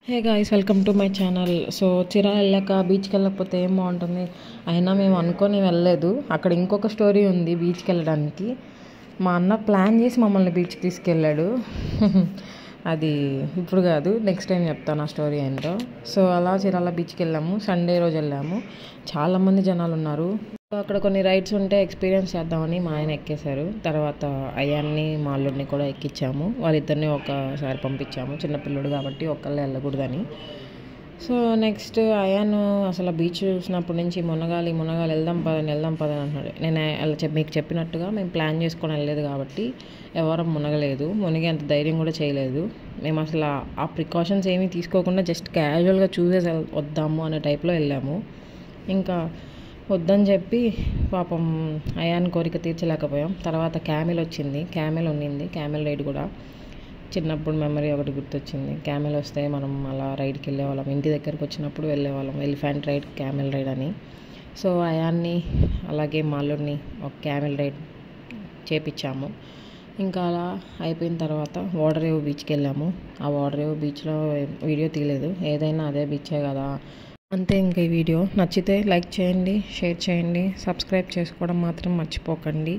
Hey guys, welcome to my channel. So చిరా వెళ్ళాక బీచ్కి వెళ్ళకపోతే ఏం బాగుంటుంది. అయినా మేము అనుకొని వెళ్ళలేదు. అక్కడ ఇంకొక స్టోరీ ఉంది బీచ్కి వెళ్ళడానికి. మా అన్న ప్లాన్ చేసి మమ్మల్ని బీచ్కి తీసుకెళ్ళాడు. అది ఇప్పుడు కాదు, నెక్స్ట్ టైం చెప్తాను ఆ స్టోరీ ఏంటో. సో అలా చిరాల బీచ్కి వెళ్ళాము. సండే రోజు వెళ్ళాము. చాలామంది జనాలు ఉన్నారు. అక్కడ కొన్ని రైడ్స్ ఉంటే ఎక్స్పీరియన్స్ చేద్దామని మా ఆయన ఎక్కేశారు. తర్వాత అయ్యాన్ని మా అల్లుడిని కూడా ఎక్కించాము. వాళ్ళిద్దరిని ఒకసారి పంపించాము, చిన్నపిల్లడు కాబట్టి ఒక్కళ్ళే వెళ్ళకూడదని. సో నెక్స్ట్ అయాను అసలు బీచ్ చూసినప్పటి నుంచి మునగాలి వెళ్దాం పదని అంటున్నాడు. నేను మీకు చెప్పినట్టుగా మేము ప్లాన్ చేసుకొని వెళ్ళలేదు కాబట్టి ఎవరం మునగలేదు, మునిగే అంత ధైర్యం కూడా చేయలేదు. మేము అసలు ఆ ప్రికాషన్స్ ఏమీ తీసుకోకుండా జస్ట్ క్యాజువల్గా చూసేసి వద్దాము అనే టైప్లో వెళ్ళాము. ఇంకా వద్దని చెప్పి పాపం అయాన్ కోరిక తీర్చలేకపోయాం. తర్వాత క్యామెల్ వచ్చింది, క్యామెల్ ఉండింది, క్యామెల్ రైడ్ కూడా చిన్నప్పుడు మెమరీ ఒకటి గుర్తొచ్చింది. క్యామెల్ వస్తే మనం అలా రైడ్కి వెళ్ళేవాళ్ళం, ఇంటి దగ్గరకు వచ్చినప్పుడు వెళ్ళేవాళ్ళం, ఎలిఫెంట్ రైడ్, క్యామెల్ రైడ్ అని. సో అయాన్ని అలాగే మాల్లుడిని ఒక క్యామెల్ రైడ్ చేపించాము. ఇంకా అలా అయిపోయిన తర్వాత వాటరేవ్ బీచ్కి వెళ్ళాము. ఆ వాటరేవ్ బీచ్లో వీడియో తీయలేదు, ఏదైనా అదే బీచే కదా అంతే. ఇంకా ఈ వీడియో నచ్చితే లైక్ చేయండి, షేర్ చేయండి, సబ్స్క్రైబ్ చేసుకోవడం మాత్రం మర్చిపోకండి.